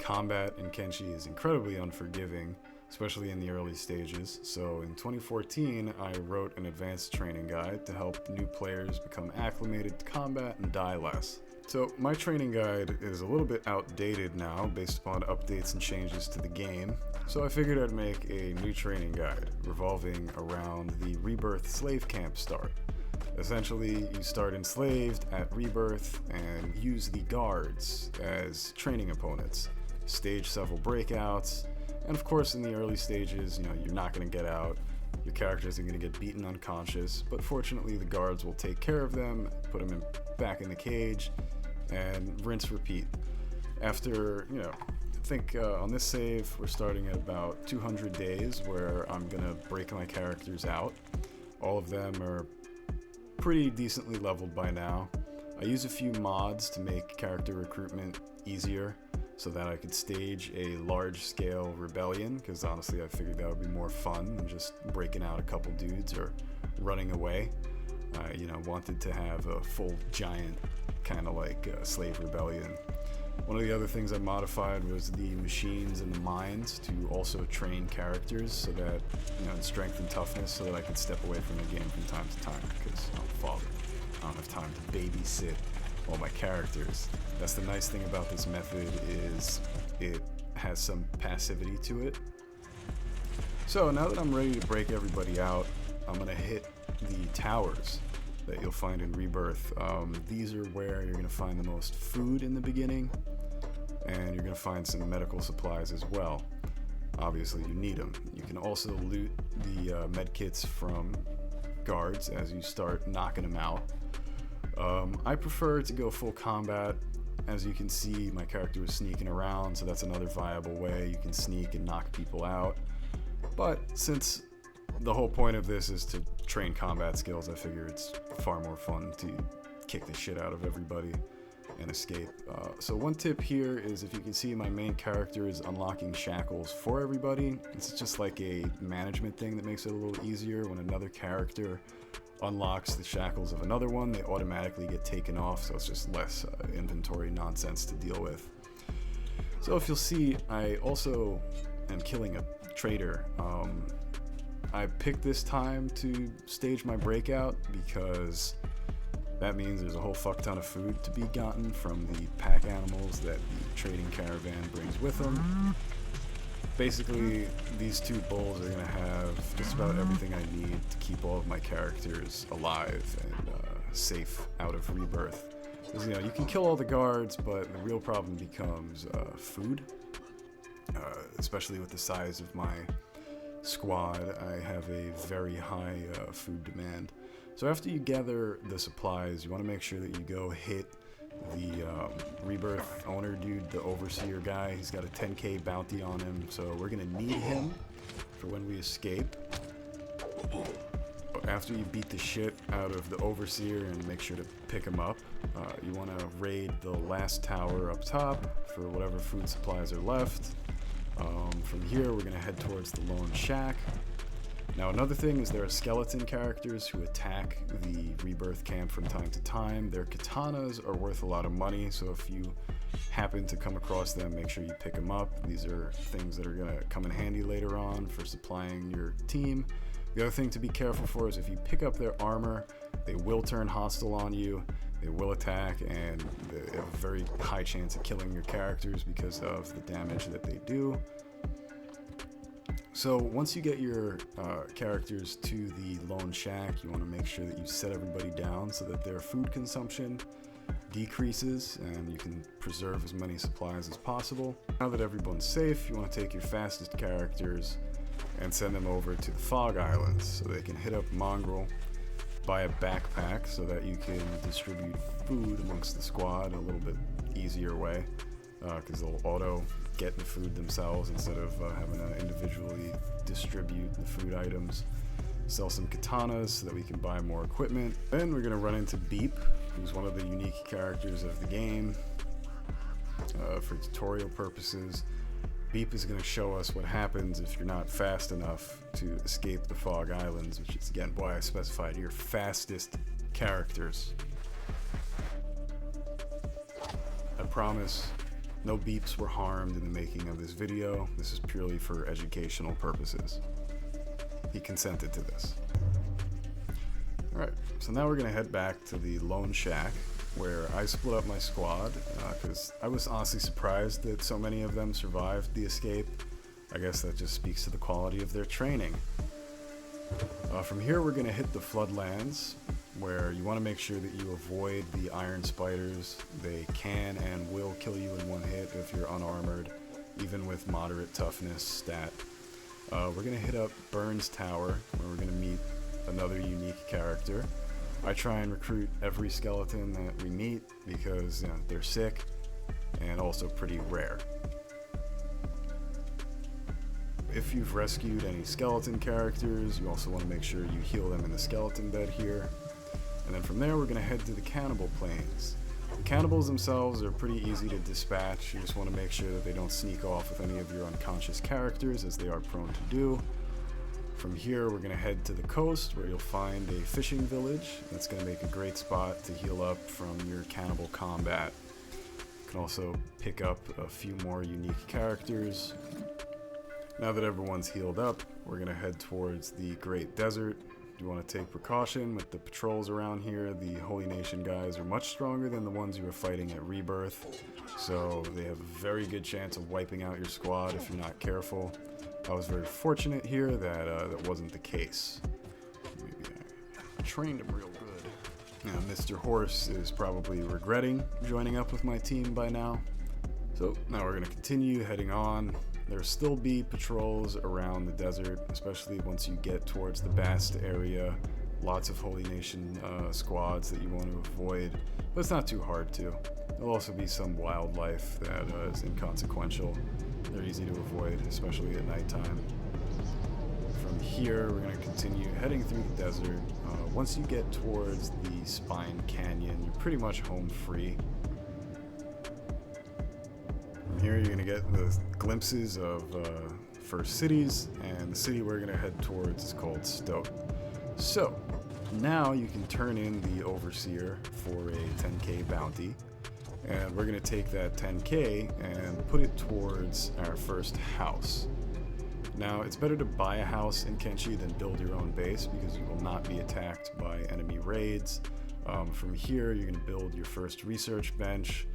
combat in Kenshi is incredibly unforgiving, especially in the early stages. So in 2014, I wrote an advanced training guide to help new players become acclimated to combat and die less. So my training guide is a little bit outdated now based upon updates and changes to the game, so I figured I'd make a new training guide revolving around the Rebirth slave camp start. Essentially, you start enslaved at Rebirth and use the guards as training opponents, stage several breakouts, and of course in the early stages, you're not going to get out. Your characters are going to get beaten unconscious, but fortunately the guards will take care of them, put them back in the cage, and rinse repeat. After, I think on this save we're starting at about 200 days where I'm going to break my characters out. All of them are pretty decently leveled by now. I use a few mods to make character recruitment easier so that I could stage a large-scale rebellion, because honestly I figured that would be more fun than just breaking out a couple dudes or running away. I wanted to have a full giant kind of like slave rebellion. One of the other things I modified was the machines and the mines to also train characters so that, in strength and toughness, so that I could step away from the game from time to time, because I'm a father. I don't have time to babysit all my characters. That's the nice thing about this method, is it has some passivity to it. So now that I'm ready to break everybody out, I'm gonna hit the towers that you'll find in Rebirth. These are where you're gonna find the most food in the beginning, and you're gonna find some medical supplies as well. Obviously you need them. You can also loot the med kits from guards as you start knocking them out. I prefer to go full combat. As you can see, my character was sneaking around, so that's another viable way you can sneak and knock people out. But since the whole point of this is to train combat skills, I figure it's far more fun to kick the shit out of everybody and escape. So one tip here is, if you can see, my main character is unlocking shackles for everybody. It's just like a management thing that makes it a little easier. When another character unlocks the shackles of another one, they automatically get taken off, so it's just less inventory nonsense to deal with. So if you'll see, I also am killing a traitor. I picked this time to stage my breakout because that means there's a whole fuck ton of food to be gotten from the pack animals that the trading caravan brings with them. Basically, these two bulls are going to have just about everything I need to keep all of my characters alive and safe out of Rebirth. Because, you can kill all the guards, but the real problem becomes food, especially with the size of my squad. I have a very high food demand. So after you gather the supplies, you want to make sure that you go hit the Rebirth owner dude, the overseer guy. He's got a 10k bounty on him, so we're gonna need him for when we escape. After you beat the shit out of the overseer and make sure to pick him up, you want to raid the last tower up top for whatever food supplies are left. From here we're gonna head towards the lone shack. Now another thing is there are skeleton characters who attack the Rebirth camp from time to time. Their katanas are worth a lot of money, so if you happen to come across them, make sure you pick them up. These are things that are going to come in handy later on for supplying your team. The other thing to be careful for is if you pick up their armor, they will turn hostile on you, they will attack, and they have a very high chance of killing your characters because of the damage that they do. So once you get your characters to the lone shack, you want to make sure that you set everybody down so that their food consumption decreases and you can preserve as many supplies as possible. Now that everyone's safe, you want to take your fastest characters and send them over to the Fog Islands so they can hit up Mongrel, buy a backpack so that you can distribute food amongst the squad in a little bit easier way, because they'll auto get the food themselves instead of having to individually distribute the food items. Sell some katanas so that we can buy more equipment. Then we're going to run into Beep, who's one of the unique characters of the game. For tutorial purposes, Beep is going to show us what happens if you're not fast enough to escape the Fog Islands, which is again why I specified your fastest characters. I promise No beeps were harmed in the making of this video. This is purely for educational purposes. He consented to this. Alright, so now we're going to head back to the Lone Shack, where I split up my squad, because I was honestly surprised that so many of them survived the escape. I guess that just speaks to the quality of their training. From here we're going to hit the Floodlands, where you want to make sure that you avoid the iron spiders. They can and will kill you in one hit if you're unarmored, even with moderate toughness stat. We're going to hit up Burns Tower, where we're going to meet another unique character. I try and recruit every skeleton that we meet because they're sick and also pretty rare. If you've rescued any skeleton characters, you also want to make sure you heal them in the skeleton bed here. And then from there we're going to head to the cannibal plains. The cannibals themselves are pretty easy to dispatch. You just want to make sure that they don't sneak off with any of your unconscious characters, as they are prone to do. From here we're going to head to the coast, where you'll find a fishing village. That's going to make a great spot to heal up from your cannibal combat. You can also pick up a few more unique characters. Now that everyone's healed up, we're going to head towards the Great Desert. You want to take precaution with the patrols around here. The Holy Nation guys are much stronger than the ones you were fighting at Rebirth, so they have a very good chance of wiping out your squad if you're not careful. I was very fortunate here that that wasn't the case. Maybe I trained him real good. Now, Mr. Horse is probably regretting joining up with my team by now. So now we're going to continue heading on. There'll still be patrols around the desert, especially once you get towards the Bast area. Lots of Holy Nation squads that you want to avoid, but it's not too hard to. There'll also be some wildlife that is inconsequential. They're easy to avoid, especially at nighttime. From here, we're going to continue heading through the desert. Once you get towards the Spine Canyon, you're pretty much home free. From here, you're going to get the glimpses of first cities, and the city we're going to head towards is called Stoke. So, now you can turn in the Overseer for a 10k bounty, and we're going to take that 10k and put it towards our first house. Now, it's better to buy a house in Kenshi than build your own base, because you will not be attacked by enemy raids. From here, you're going to build your first research bench.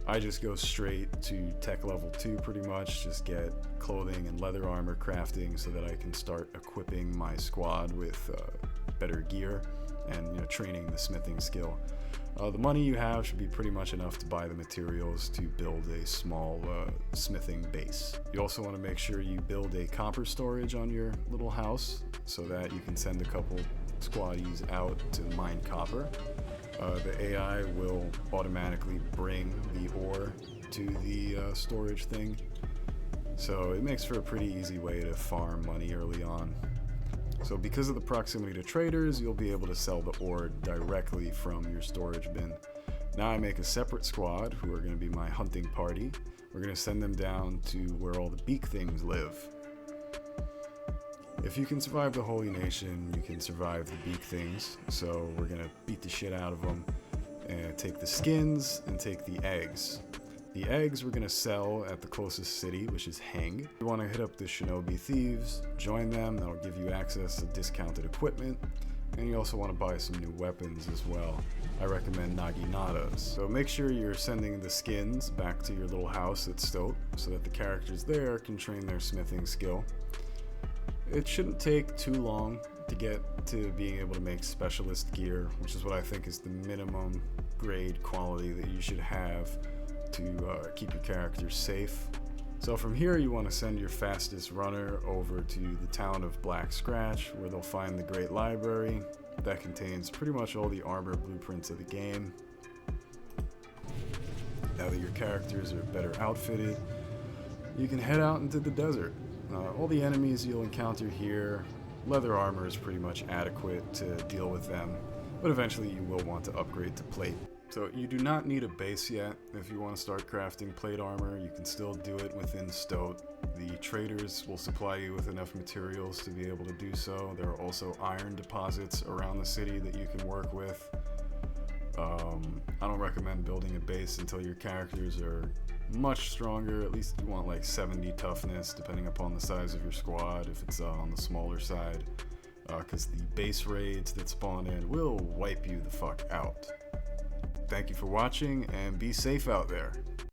I just go straight to tech level 2 pretty much, just get clothing and leather armor crafting so that I can start equipping my squad with better gear and training the smithing skill. The money you have should be pretty much enough to buy the materials to build a small smithing base. You also want to make sure you build a copper storage on your little house so that you can send a couple squaddies out to mine copper. The AI will automatically bring the ore to the storage thing, so it makes for a pretty easy way to farm money early on. So because of the proximity to traders, you'll be able to sell the ore directly from your storage bin. Now I make a separate squad who are going to be my hunting party. We're going to send them down to where all the beak things live. If you can survive the Holy Nation, you can survive the beak things, so we're going to beat the shit out of them and take the skins and take the eggs. The eggs we're going to sell at the closest city, which is Heng. You want to hit up the Shinobi Thieves, join them, that'll give you access to discounted equipment, and you also want to buy some new weapons as well. I recommend Naginatas. So make sure you're sending the skins back to your little house at Stoke so that the characters there can train their smithing skill. It shouldn't take too long to get to being able to make specialist gear, which is what I think is the minimum grade quality that you should have to keep your characters safe. So from here you want to send your fastest runner over to the town of Black Scratch, where they'll find the Great Library that contains pretty much all the armor blueprints of the game. Now that your characters are better outfitted, you can head out into the desert. All the enemies you'll encounter here, leather armor is pretty much adequate to deal with them, but eventually you will want to upgrade to plate. So you do not need a base yet. If you want to start crafting plate armor, you can still do it within Stoat. The traders will supply you with enough materials to be able to do so. There are also iron deposits around the city that you can work with. I don't recommend building a base until your characters are much stronger. At least you want like 70 toughness, depending upon the size of your squad, if it's on the smaller side. Because the base raids that spawn in will wipe you the fuck out. Thank you for watching, and be safe out there.